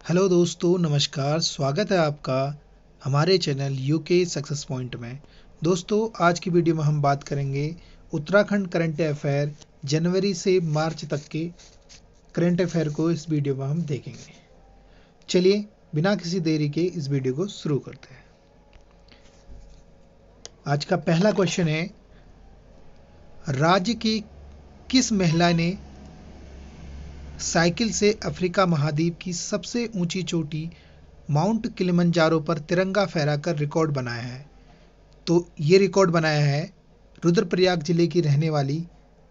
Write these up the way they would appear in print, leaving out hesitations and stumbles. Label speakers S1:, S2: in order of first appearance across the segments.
S1: Hello दोस्तों, नमस्कार। स्वागत है आपका हमारे चैनल यूके सक्सेस पॉइंट में। दोस्तों, आज की वीडियो में हम बात करेंगे उत्तराखंड करंट अफेयर जनवरी से मार्च तक के करंट अफेयर को इस वीडियो में हम देखेंगे। चलिए बिना किसी देरी के इस वीडियो को शुरू करते हैं। आज का पहला क्वेश्चन है, राज्य की किस महिला ने साइकिल से अफ्रीका महाद्वीप की सबसे ऊंची चोटी माउंट किलिमंजारो पर तिरंगा फहराकर रिकॉर्ड बनाया है? तो ये रिकॉर्ड बनाया है रुद्रप्रयाग जिले की रहने वाली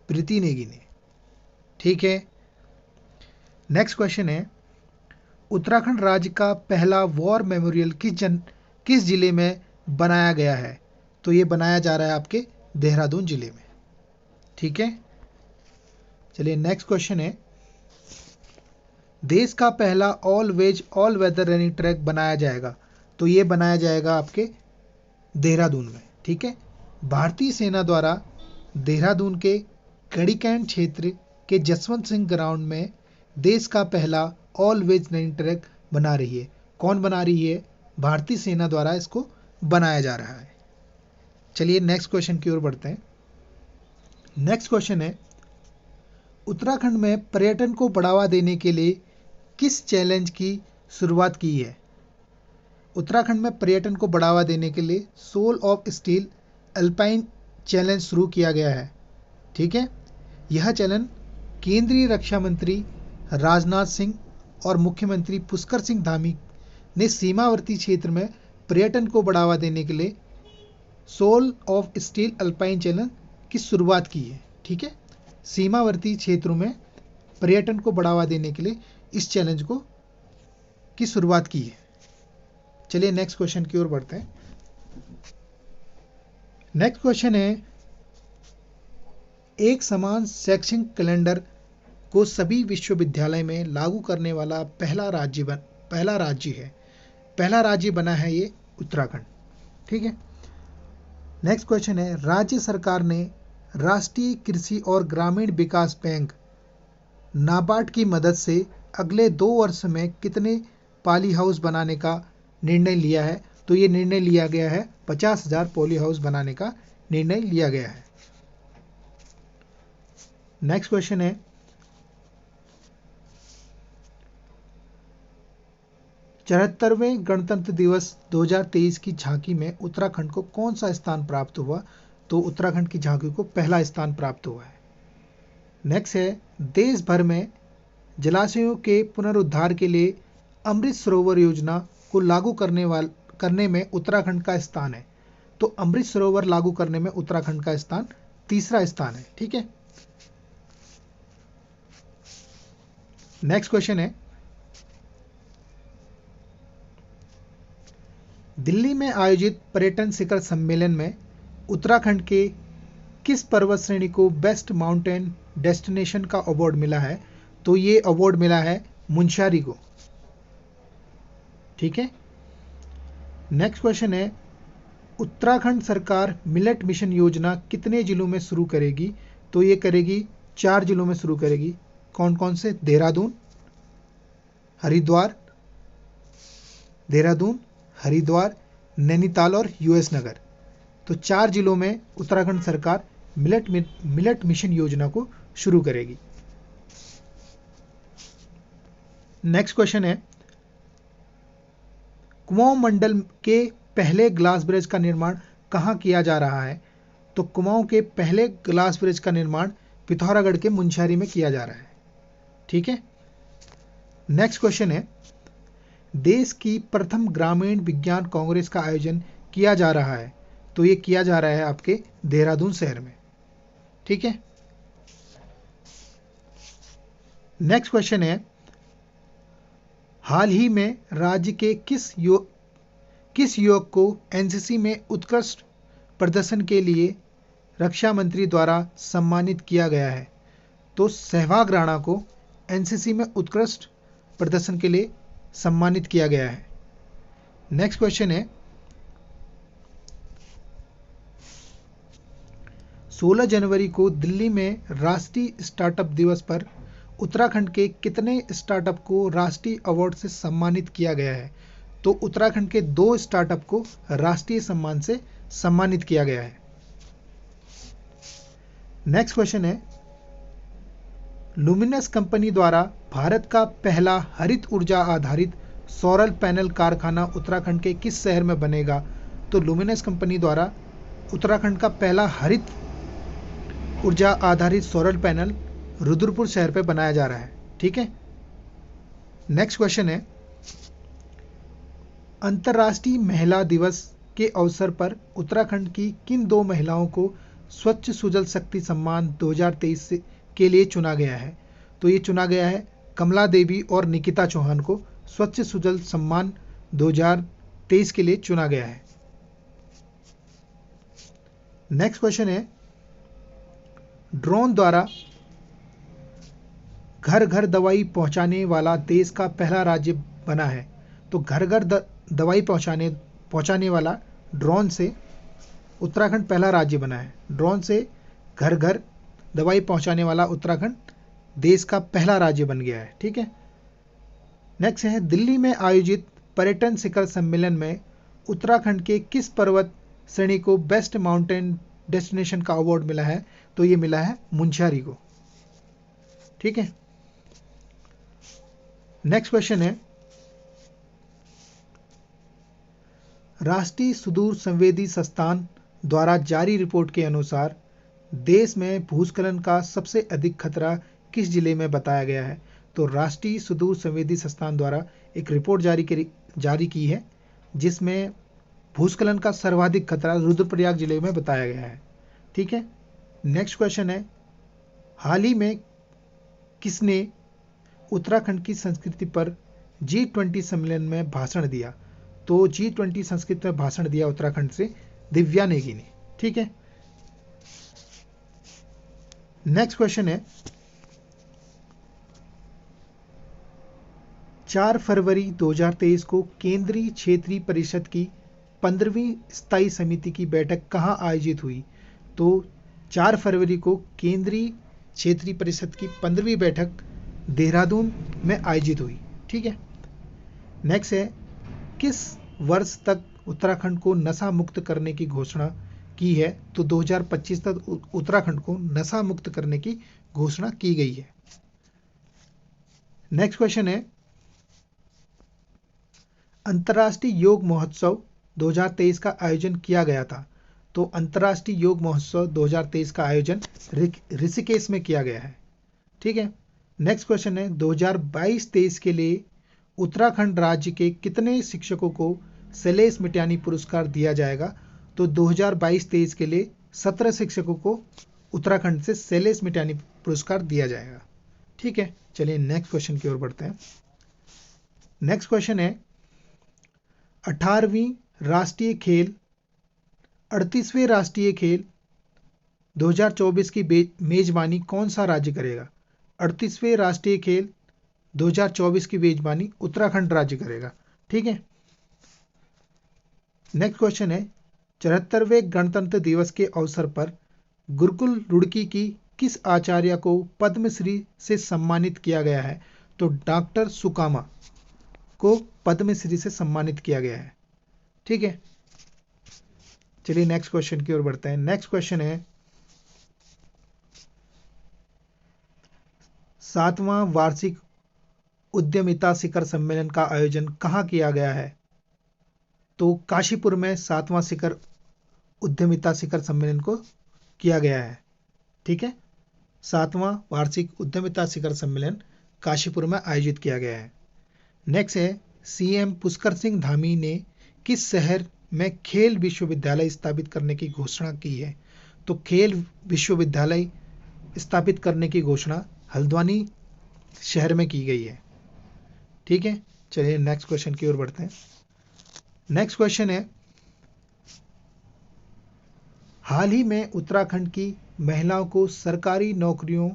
S1: प्रीति नेगी ने। ठीक है। नेक्स्ट क्वेश्चन है, उत्तराखंड राज्य का पहला वॉर मेमोरियल किस जिले में बनाया गया है? तो ये बनाया जा रहा है आपके देहरादून जिले में। ठीक है। चलिए नेक्स्ट क्वेश्चन है, देश का पहला all ways all weather running track बनाया जाएगा? तो ये बनाया जाएगा आपके देहरादून में। ठीक है। भारतीय सेना द्वारा देहरादून के कड़ीकैंट क्षेत्र के जसवंत सिंह ग्राउंड में देश का पहला ऑल वेज रनिंग ट्रैक बना रही है। कौन बना रही है? भारतीय सेना द्वारा इसको बनाया जा रहा है। चलिए नेक्स्ट क्वेश्चन की ओर बढ़ते हैं। नेक्स्ट क्वेश्चन है, उत्तराखंड में पर्यटन को बढ़ावा देने के लिए किस चैलेंज की शुरुआत की है? उत्तराखंड में पर्यटन को बढ़ावा देने के लिए soul of steel Alpine challenge शुरू किया गया है। ठीक है। यह चैलेंज केंद्रीय रक्षा मंत्री राजनाथ सिंह और मुख्यमंत्री पुष्कर सिंह धामी ने सीमावर्ती क्षेत्र में पर्यटन को बढ़ावा देने के लिए soul of steel Alpine challenge की शुरुआत की है। ठीक है। सीमावर्ती क्षेत्रों में पर्यटन को बढ़ावा देने के लिए इस चैलेंज की शुरुआत की है। चलिए नेक्स्ट क्वेश्चन की ओर बढ़ते हैं। नेक्स्ट क्वेश्चन है, एक समान शैक्षणिक कैलेंडर को सभी विश्वविद्यालय में लागू करने वाला पहला राज्य बना है ये उत्तराखंड। ठीक है। नेक्स्ट क्वेश्चन है, राज्य सरकार ने राष्ट्रीय कृषि और ग्रामीण विकास बैंक नाबार्ड की मदद से अगले 2 वर्ष में कितने पॉली हाउस बनाने का निर्णय लिया है? तो ये निर्णय लिया गया है 50,000 पॉली हाउस बनाने का निर्णय लिया गया है। नेक्स्ट क्वेश्चन है, 74वें गणतंत्र दिवस 2023 की झांकी में उत्तराखंड को कौन सा स्थान प्राप्त हुआ? तो उत्तराखंड की झांकी को पहला स्थान प्राप्त हुआ है। नेक्स्ट है, देश भर में जलाशयों के पुनरुद्धार के लिए अमृत सरोवर योजना को लागू करने में उत्तराखंड का स्थान है। तो अमृत सरोवर लागू करने में उत्तराखंड का स्थान तीसरा स्थान है। ठीक है। नेक्स्ट क्वेश्चन है, दिल्ली में आयोजित पर्यटन शिखर सम्मेलन में उत्तराखंड के किस पर्वत श्रेणी को बेस्ट माउंटेन डेस्टिनेशन का अवार्ड मिला है? तो ये अवार्ड मिला है मुनस्यारी को। ठीक है। नेक्स्ट क्वेश्चन है, उत्तराखंड सरकार मिलेट मिशन योजना कितने जिलों में शुरू करेगी? तो ये करेगी 4 जिलों में शुरू करेगी। कौन कौन से? देहरादून, हरिद्वार, नैनीताल और यूएस नगर। तो 4 जिलों में उत्तराखंड सरकार मिलेट मिशन योजना को शुरू करेगी। नेक्स्ट क्वेश्चन है, कुमाऊं मंडल के पहले ग्लास ब्रिज का निर्माण कहाँ किया जा रहा है? तो कुमाऊं के पहले ग्लास ब्रिज का निर्माण पिथौरागढ़ के मुनस्यारी में किया जा रहा है। ठीक है। नेक्स्ट क्वेश्चन है, देश की प्रथम ग्रामीण विज्ञान कांग्रेस का आयोजन किया जा रहा है? तो ये किया जा रहा है आपके देहरादून शहर में। ठीक है। नेक्स्ट क्वेश्चन है, हाल ही में राज्य के किस युवक को एनसीसी में उत्कृष्ट प्रदर्शन के लिए रक्षा मंत्री द्वारा सम्मानित किया गया है? तो सहवाग राणा को एनसीसी में उत्कृष्ट प्रदर्शन के लिए सम्मानित किया गया है। नेक्स्ट क्वेश्चन है, 16 जनवरी को दिल्ली में राष्ट्रीय स्टार्टअप दिवस पर उत्तराखंड के कितने स्टार्टअप को राष्ट्रीय अवार्ड से सम्मानित किया गया है? तो उत्तराखंड के 2 स्टार्टअप को राष्ट्रीय सम्मान से सम्मानित किया गया है। नेक्स्ट क्वेश्चन है, लुमिनस कंपनी द्वारा भारत का पहला हरित ऊर्जा आधारित सौर पैनल कारखाना उत्तराखंड के किस शहर में बनेगा? तो लुमिनस कंपनी द्वारा उत्तराखंड का पहला हरित ऊर्जा आधारित सौर पैनल रुद्रपुर शहर पे बनाया जा रहा है। ठीक है। नेक्स्ट क्वेश्चन है, अंतर्राष्ट्रीय महिला दिवस के अवसर पर उत्तराखंड की किन 2 महिलाओं को स्वच्छ सुजल शक्ति सम्मान 2023 के लिए चुना गया है? तो ये चुना गया है कमला देवी और निकिता चौहान को स्वच्छ सुजल सम्मान 2023 के लिए चुना गया है। नेक्स्ट क्वेश्चन है, ड्रोन द्वारा घर घर दवाई पहुंचाने वाला देश का पहला राज्य बना है। तो घर घर दवाई पहुंचाने वाला ड्रोन से उत्तराखंड पहला राज्य बना है। ड्रोन से घर घर दवाई पहुंचाने वाला उत्तराखंड देश का पहला राज्य बन गया है। ठीक है। नेक्स्ट है, दिल्ली में आयोजित पर्यटन शिखर सम्मेलन में उत्तराखंड के किस पर्वत श्रेणी को बेस्ट माउंटेन डेस्टिनेशन का अवार्ड मिला है? तो ये मिला है मुंशियारी को। ठीक है। नेक्स्ट क्वेश्चन है, राष्ट्रीय सुदूर संवेदी संस्थान द्वारा जारी रिपोर्ट के अनुसार देश में भूस्खलन का सबसे अधिक खतरा किस जिले में बताया गया है? तो राष्ट्रीय सुदूर संवेदी संस्थान द्वारा एक रिपोर्ट जारी की है जिसमें भूस्खलन का सर्वाधिक खतरा रुद्रप्रयाग जिले में बताया गया है। ठीक है। नेक्स्ट क्वेश्चन है, हाल ही में किसने उत्तराखंड की संस्कृति पर G20 सम्मेलन में भाषण दिया? तो G20 संस्कृति में भाषण दिया उत्तराखंड से दिव्या नेगी ने। ठीक है। नेक्स्ट क्वेश्चन है, 4 फरवरी 2023 को केंद्रीय क्षेत्रीय परिषद की 15वीं स्थायी समिति की बैठक कहां आयोजित हुई? तो 4 फरवरी को केंद्रीय क्षेत्रीय परिषद की 15वीं बैठक देहरादून में आयोजित हुई। ठीक है। नेक्स्ट है, किस वर्ष तक उत्तराखंड को नशा मुक्त करने की घोषणा की है? तो 2025 तक उत्तराखंड को नशा मुक्त करने की घोषणा की गई है। नेक्स्ट क्वेश्चन है, अंतर्राष्ट्रीय योग महोत्सव 2023 का आयोजन किया गया था। तो अंतर्राष्ट्रीय योग महोत्सव 2023 का आयोजन ऋषिकेश में किया गया है। ठीक है। नेक्स्ट क्वेश्चन है, 2022-23 के लिए उत्तराखंड राज्य के कितने शिक्षकों को शैलेश मिट्यानी पुरस्कार दिया जाएगा? तो 2022-23 के लिए 17 शिक्षकों को उत्तराखंड से शैलेश मिट्यानी पुरस्कार दिया जाएगा। ठीक है। चलिए नेक्स्ट क्वेश्चन की ओर बढ़ते हैं। नेक्स्ट क्वेश्चन है, 38वें राष्ट्रीय खेल 2024 की मेजबानी कौन सा राज्य करेगा? 38वें राष्ट्रीय खेल 2024 की मेजबानी उत्तराखंड राज्य करेगा। ठीक है। नेक्स्ट क्वेश्चन है, 74वें गणतंत्र दिवस के अवसर पर गुरुकुल रुड़की की किस आचार्य को पद्मश्री से सम्मानित किया गया है? तो डॉक्टर सुकामा को पद्मश्री से सम्मानित किया गया है। ठीक है। चलिए नेक्स्ट क्वेश्चन की ओर बढ़ते हैं। नेक्स्ट क्वेश्चन है, 7वां वार्षिक उद्यमिता शिखर सम्मेलन का आयोजन कहाँ किया गया है? तो काशीपुर में 7वां उद्यमिता शिखर सम्मेलन को किया गया है। ठीक है। 7वां वार्षिक उद्यमिता शिखर सम्मेलन काशीपुर में आयोजित किया गया है। नेक्स्ट है, सीएम पुष्कर सिंह धामी ने किस शहर में खेल विश्वविद्यालय स्थापित करने की घोषणा की है? तो खेल विश्वविद्यालय स्थापित करने की घोषणा हल्द्वानी शहर में की गई है। ठीक है। चलिए नेक्स्ट क्वेश्चन की ओर बढ़ते हैं। नेक्स्ट क्वेश्चन है, हाल ही में उत्तराखंड की महिलाओं को सरकारी नौकरियों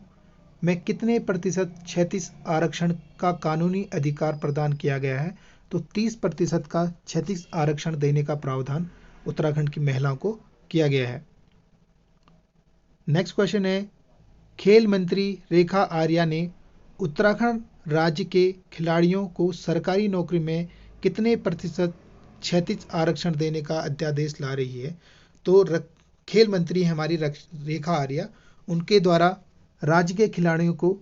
S1: में कितने प्रतिशत क्षैतिज आरक्षण का कानूनी अधिकार प्रदान किया गया है? तो 30% का क्षैतिज आरक्षण देने का प्रावधान उत्तराखंड की महिलाओं को किया गया है। नेक्स्ट क्वेश्चन है, खेल मंत्री रेखा आर्या ने उत्तराखंड राज्य के खिलाड़ियों को सरकारी नौकरी में कितने प्रतिशत क्षैतिज आरक्षण देने का अध्यादेश ला रही है? तो खेल मंत्री हमारी रेखा आर्या, उनके द्वारा राज्य के खिलाड़ियों को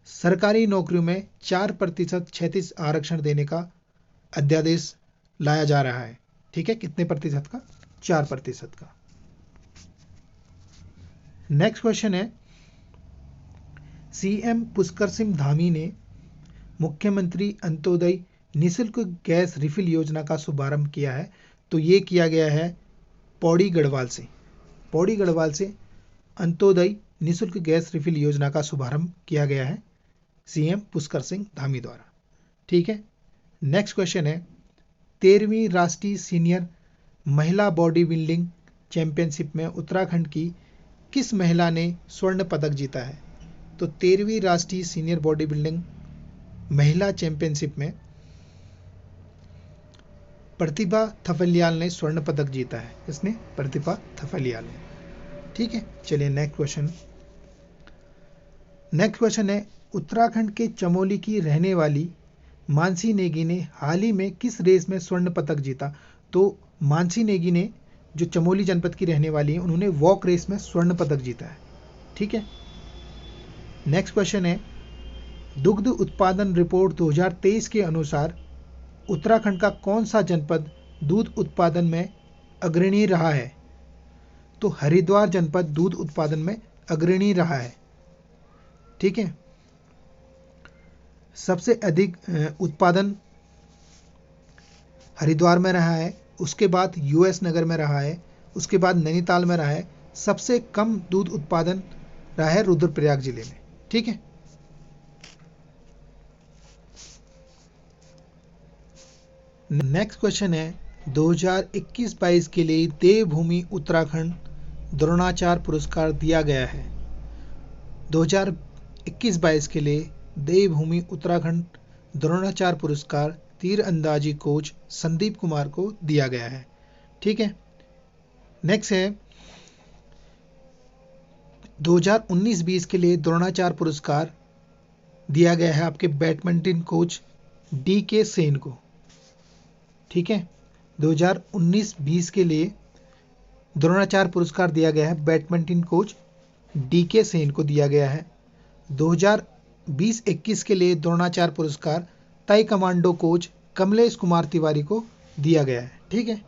S1: सरकारी नौकरियों में 4% क्षैतिज आरक्षण देने का अध्यादेश लाया जा रहा है। ठीक है, कितने प्रतिशत का? 4% का। नेक्स्ट क्वेश्चन है, सीएम पुष्कर सिंह धामी ने मुख्यमंत्री अंत्योदय निःशुल्क गैस रिफिल योजना का शुभारंभ किया है। तो ये किया गया है पौड़ी गढ़वाल से। पौड़ी गढ़वाल से अंत्योदय निःशुल्क गैस रिफिल योजना का शुभारंभ किया गया है सीएम पुष्कर सिंह धामी द्वारा। ठीक है, नेक्स्ट क्वेश्चन है, 13वीं राष्ट्रीय सीनियर महिला बॉडी बिल्डिंग चैंपियनशिप में उत्तराखंड की किस महिला ने स्वर्ण पदक जीता है? तो 13वीं राष्ट्रीय सीनियर बॉडी बिल्डिंग महिला चैंपियनशिप में प्रतिभा थपलियाल ने स्वर्ण पदक जीता है। इसने प्रतिभा थपलियाल ने। ठीक है, चलिए नेक्स्ट क्वेश्चन है, उत्तराखंड के चमोली की रहने वाली मानसी नेगी ने हाल ही में किस रेस में स्वर्ण पदक जीता? तो मानसी नेगी ने, जो चमोली जनपद की रहने वाली है, उन्होंने वॉक रेस में स्वर्ण पदक जीता है। ठीक है, नेक्स्ट क्वेश्चन है, दुग्ध उत्पादन रिपोर्ट 2023 के अनुसार उत्तराखंड का कौन सा जनपद दूध उत्पादन में अग्रणी रहा है? तो हरिद्वार जनपद दूध उत्पादन में अग्रणी रहा है। ठीक है, सबसे अधिक उत्पादन हरिद्वार में रहा है, उसके बाद यूएस नगर में रहा है, उसके बाद नैनीताल में रहा है, सबसे कम दूध उत्पादन रहा है रुद्रप्रयाग जिले में। ठीक है, नेक्स्ट क्वेश्चन है, 2021-22 के लिए देवभूमि उत्तराखंड द्रोणाचार्य पुरस्कार दिया गया है। 2021-22 के लिए देवभूमि उत्तराखंड द्रोणाचार्य पुरस्कार तीरंदाजी कोच संदीप कुमार को दिया गया है। ठीक है, नेक्स्ट है, 2019-20 के लिए द्रोणाचार्य पुरस्कार दिया गया है आपके बैडमिंटन कोच DK सेन को। ठीक है, 2019-20 के लिए द्रोणाचार्य पुरस्कार दिया गया है बैडमिंटन कोच DK सेन को दिया गया है। 2020-21 के लिए द्रोणाचार्य पुरस्कार ताई कमांडो कोच कमलेश कुमार तिवारी को दिया गया है। ठीक है,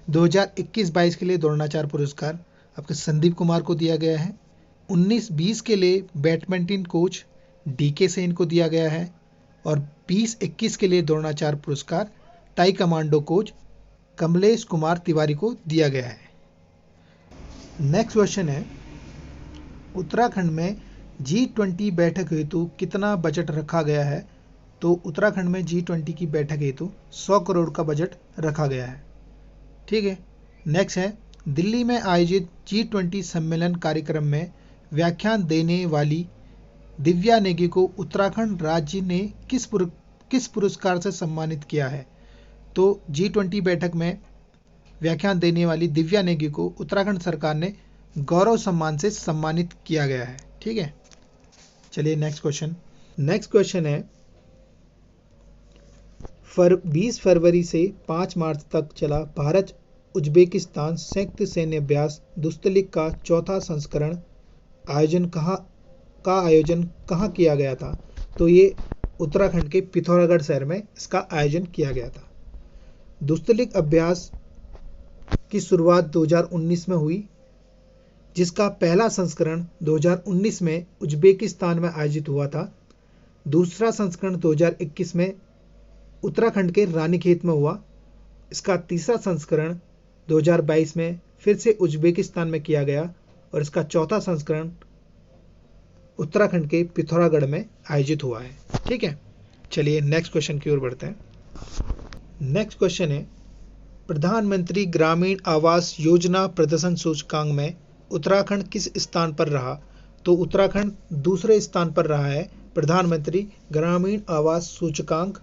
S1: 2021-22 के लिए द्रोणाचार्य पुरस्कार आपके संदीप कुमार को दिया गया है। 19-20 के लिए बैडमिंटन कोच DK सेन को दिया गया है और 20-21 के लिए द्रोणाचार्य पुरस्कार ताई कमांडो कोच कमलेश कुमार तिवारी को दिया गया है। नेक्स्ट क्वेश्चन है, उत्तराखंड में G20 बैठक हेतु कितना बजट रखा गया है? तो उत्तराखंड में G20 की बैठक हेतु 100 करोड़ का बजट रखा गया है। ठीक है, नेक्स्ट है, दिल्ली में आयोजित G20 सम्मेलन कार्यक्रम में व्याख्यान देने वाली दिव्या नेगी को उत्तराखंड राज्य ने किस पुरस्कार से सम्मानित किया है? तो G20 बैठक में व्याख्यान देने वाली दिव्या नेगी को उत्तराखंड सरकार ने गौरव सम्मान से सम्मानित किया गया है। ठीक है, चलिए नेक्स्ट क्वेश्चन है, 20 फरवरी से 5 मार्च तक चला भारत उज्बेकिस्तान संयुक्त सैन्य अभ्यास दुस्तलिक का चौथा संस्करण आयोजन कहाँ किया गया था? तो ये उत्तराखंड के पिथौरागढ़ शहर में इसका आयोजन किया गया था। दुस्तलिक अभ्यास की शुरुआत 2019 में हुई, जिसका पहला संस्करण 2019 में उज्बेकिस्तान में आयोजित हुआ था। दूसरा संस्करण 2021 में उत्तराखंड के रानीखेत में हुआ। इसका तीसरा संस्करण 2022 में फिर से उज्बेकिस्तान में किया गया और इसका चौथा संस्करण उत्तराखंड के पिथौरागढ़ में आयोजित हुआ है। ठीक है, चलिए नेक्स्ट क्वेश्चन की ओर बढ़ते हैं। नेक्स्ट क्वेश्चन है, प्रधानमंत्री ग्रामीण आवास योजना प्रदर्शन सूचकांक में उत्तराखंड किस स्थान पर रहा? तो उत्तराखंड दूसरे स्थान पर रहा है प्रधानमंत्री ग्रामीण आवास सूचकांक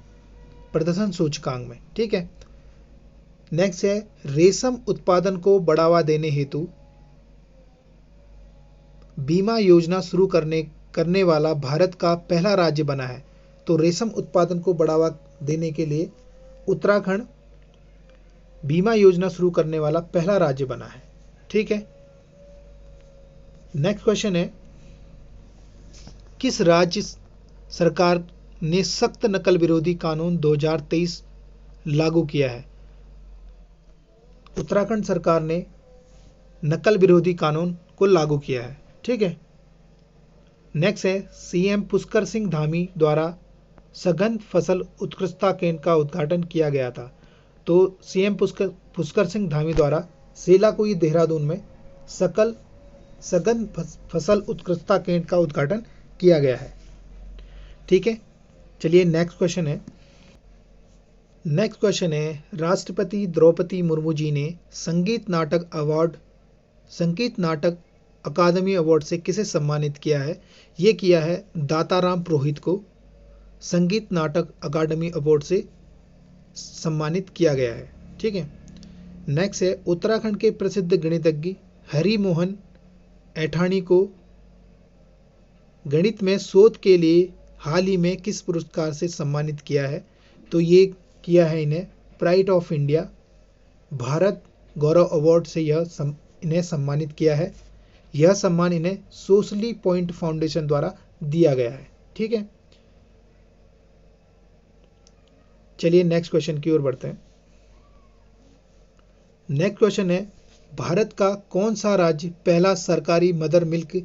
S1: प्रदर्शन सूचकांक में। ठीक है, नेक्स्ट है, रेशम उत्पादन को बढ़ावा देने हेतु बीमा योजना शुरू करने करने वाला भारत का पहला राज्य बना है। तो रेशम उत्पादन को बढ़ावा देने के लिए उत्तराखंड बीमा योजना शुरू करने वाला पहला राज्य बना है। ठीक है, नेक्स्ट क्वेश्चन है, किस राज्य सरकार ने सख्त नकल विरोधी कानून 2023 लागू किया है? उत्तराखंड सरकार ने नकल विरोधी कानून को लागू किया है। ठीक है, नेक्स्ट है, सीएम पुष्कर सिंह धामी द्वारा सघन फसल उत्कृष्टता केंद्र का उद्घाटन किया गया था। तो सीएम पुष्कर सिंह धामी द्वारा सेलाकुई देहरादून में सघन फसल उत्कृष्टता केंद्र का उद्घाटन किया गया है। ठीक है, चलिए नेक्स्ट क्वेश्चन है, राष्ट्रपति द्रौपदी मुर्मू जी ने संगीत नाटक अकादमी अवार्ड से किसे सम्मानित किया है? ये किया है दाताराम पुरोहित को संगीत नाटक अकादमी अवार्ड से सम्मानित किया गया है। ठीक है, नेक्स्ट है, उत्तराखंड के प्रसिद्ध गणितज्ञ हरि मोहन ऐठानी को गणित में शोध के लिए हाल ही में किस पुरस्कार से सम्मानित किया है? तो ये किया है इन्हें pride of India Bharat Gaurav award से इन्हें सम्मानित किया है। यह सम्मान इन्हें सोशली पॉइंट फाउंडेशन द्वारा दिया गया है। ठीक है, चलिए नेक्स्ट क्वेश्चन की ओर बढ़ते हैं। नेक्स्ट क्वेश्चन है, भारत का कौन सा राज्य पहला सरकारी मदर मिल्क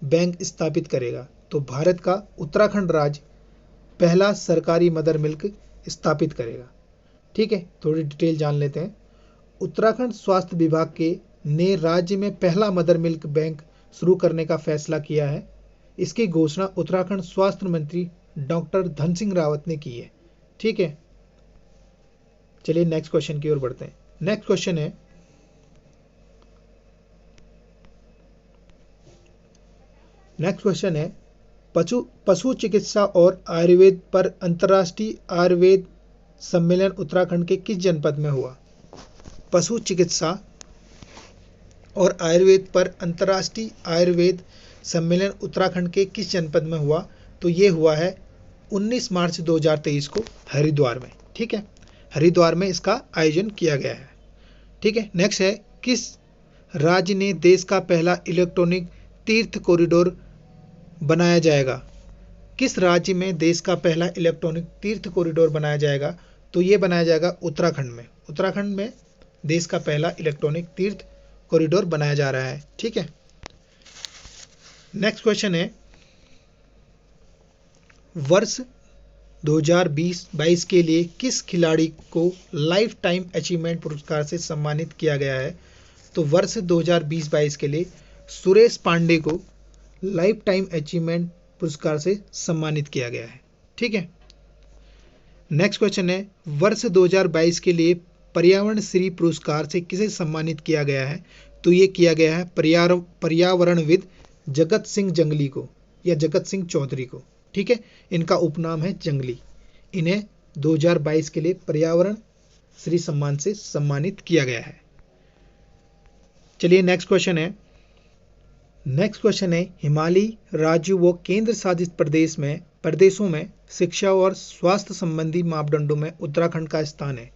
S1: बैंक स्थापित करेगा? तो भारत का उत्तराखंड राज्य पहला सरकारी मदर मिल्क स्थापित करेगा। ठीक है, थोड़ी डिटेल जान लेते हैं। उत्तराखंड स्वास्थ्य विभाग ने राज्य में पहला मदर मिल्क बैंक शुरू करने का फैसला किया है। इसकी घोषणा उत्तराखंड स्वास्थ्य मंत्री डॉक्टर धन सिंह रावत ने की है। ठीक है, चलिए नेक्स्ट क्वेश्चन की ओर बढ़ते हैं। नेक्स्ट क्वेश्चन है, पशु चिकित्सा और आयुर्वेद पर अंतर्राष्ट्रीय आयुर्वेद सम्मेलन उत्तराखंड के किस जनपद में हुआ? पशु चिकित्सा और आयुर्वेद पर अंतर्राष्ट्रीय आयुर्वेद सम्मेलन उत्तराखंड के किस जनपद में हुआ? तो ये हुआ है 19 मार्च 2023 को हरिद्वार में। ठीक है, हरिद्वार में इसका आयोजन किया गया है। ठीक है, नेक्स्ट है, किस राज्य ने देश का पहला इलेक्ट्रॉनिक तीर्थ कॉरिडोर बनाया जाएगा? किस राज्य में देश का पहला इलेक्ट्रॉनिक तीर्थ कॉरिडोर बनाया जाएगा? तो ये बनाया जाएगा उत्तराखंड में। उत्तराखंड में देश का पहला इलेक्ट्रॉनिक तीर्थ कॉरिडोर बनाया जा रहा है। ठीक है, नेक्स्ट क्वेश्चन है, वर्ष 2020-22 के लिए किस खिलाड़ी को लाइफ टाइम अचीवमेंट पुरस्कार से सम्मानित किया गया है? तो वर्ष 2020-22 के लिए सुरेश पांडे को लाइफ टाइम अचीवमेंट पुरस्कार से सम्मानित किया गया है। ठीक है, नेक्स्ट क्वेश्चन है, वर्ष 2022 के लिए पर्यावरण श्री पुरस्कार से किसे सम्मानित किया गया है? तो ये किया गया है पर्यावरणविद जगत सिंह जंगली को या जगत सिंह चौधरी को। ठीक है, इनका उपनाम है जंगली। इन्हें 2022 के लिए पर्यावरण श्री सम्मान से सम्मानित किया गया है। चलिए नेक्स्ट क्वेश्चन है, हिमालयी राज्यों व केंद्र शासित प्रदेशों में शिक्षा और स्वास्थ्य संबंधी मापदंडों में उत्तराखंड का स्थान है।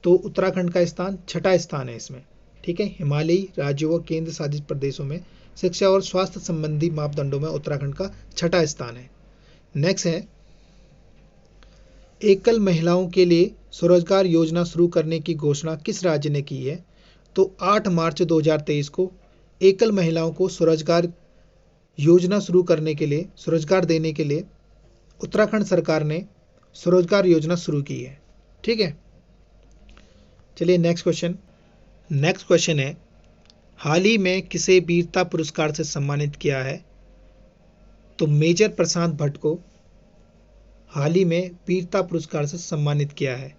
S1: तो उत्तराखंड का स्थान 6ठा स्थान है इसमें। ठीक है, हिमालयी राज्यों व केंद्र शासित प्रदेशों में शिक्षा और स्वास्थ्य संबंधी मापदंडों में उत्तराखंड का 6ठा स्थान है। नेक्स्ट है, एकल महिलाओं के लिए स्वरोजगार योजना शुरू करने की घोषणा किस राज्य ने की है? तो 8 मार्च 2023 को एकल महिलाओं को स्वरोजगार योजना शुरू करने के लिए, स्वरोजगार देने के लिए उत्तराखंड सरकार ने स्वरोजगार योजना शुरू की है। ठीक है, चलिए नेक्स्ट क्वेश्चन है, हाल ही में किसे वीरता पुरस्कार से सम्मानित किया है? तो मेजर प्रशांत भट्ट को हाल ही में वीरता पुरस्कार से सम्मानित किया है।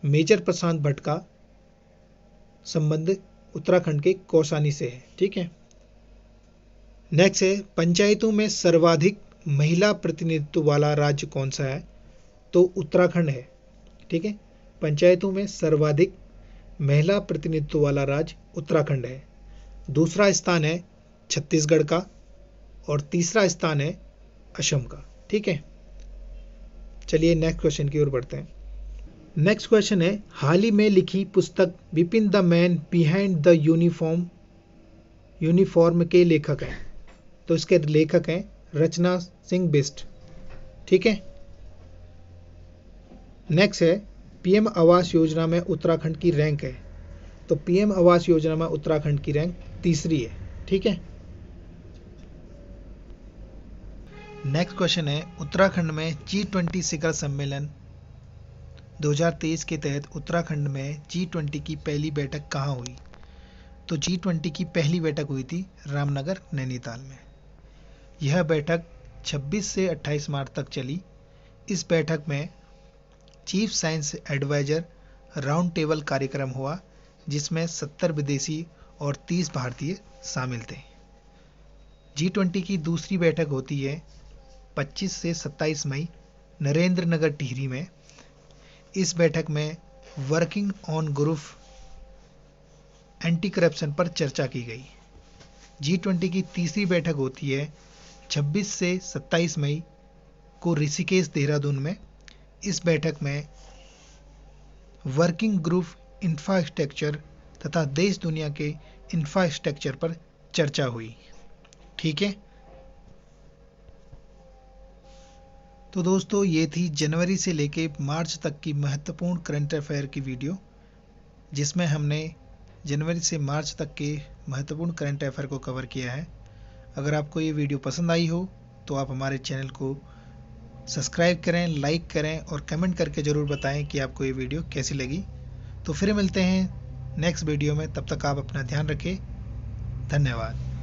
S1: मेजर प्रशांत भट्ट का संबंध उत्तराखंड के कौसानी से है। ठीक है, नेक्स्ट है, पंचायतों में सर्वाधिक महिला प्रतिनिधित्व वाला राज्य कौन सा है? तो उत्तराखंड है। ठीक है, पंचायतों में सर्वाधिक महिला प्रतिनिधित्व वाला राज्य उत्तराखंड है। दूसरा स्थान है छत्तीसगढ़ का और तीसरा स्थान है असम का। ठीक है, चलिए नेक्स्ट क्वेश्चन की ओर बढ़ते हैं। नेक्स्ट क्वेश्चन है, हाल ही में लिखी पुस्तक Vipin the man behind the uniform के लेखक हैं। तो इसके लेखक हैं रचना सिंह बिष्ट। ठीक है, नेक्स्ट है, पीएम आवास योजना में उत्तराखंड की रैंक है। तो पीएम आवास योजना में उत्तराखंड की रैंक तीसरी है। ठीक है, नेक्स्ट क्वेश्चन है, उत्तराखंड में G20 शिखर सम्मेलन 2023 के तहत उत्तराखंड में G20 की पहली बैठक कहाँ हुई। तो G20 की पहली बैठक हुई थी रामनगर नैनीताल में। यह बैठक 26 से 28 मार्च तक चली। इस बैठक में chief science adviser round table कार्यक्रम हुआ, जिसमें 70 विदेशी और 30 भारतीय शामिल थे। G20 की दूसरी बैठक होती है 25 से 27 मई नरेंद्र नगर टिहरी में। इस बैठक में working on group anti corruption पर चर्चा की गई। G20 की तीसरी बैठक होती है 26 से 27 मई को ऋषिकेश देहरादून में। इस बैठक में वर्किंग ग्रुप इंफ्रास्ट्रक्चर तथा देश दुनिया के इंफ्रास्ट्रक्चर पर चर्चा हुई। ठीक है, तो दोस्तों ये थी जनवरी से लेके मार्च तक की महत्वपूर्ण करंट अफेयर की वीडियो, जिसमें हमने जनवरी से मार्च तक के महत्वपूर्ण करंट अफेयर को कवर किया है। अगर आपको ये वीडियो पसंद आई हो तो आप हमारे चैनल को सब्सक्राइब करें, लाइक करें और कमेंट करके ज़रूर बताएं कि आपको ये वीडियो कैसी लगी। तो फिर मिलते हैं नेक्स्ट वीडियो में, तब तक आप अपना ध्यान रखें। धन्यवाद।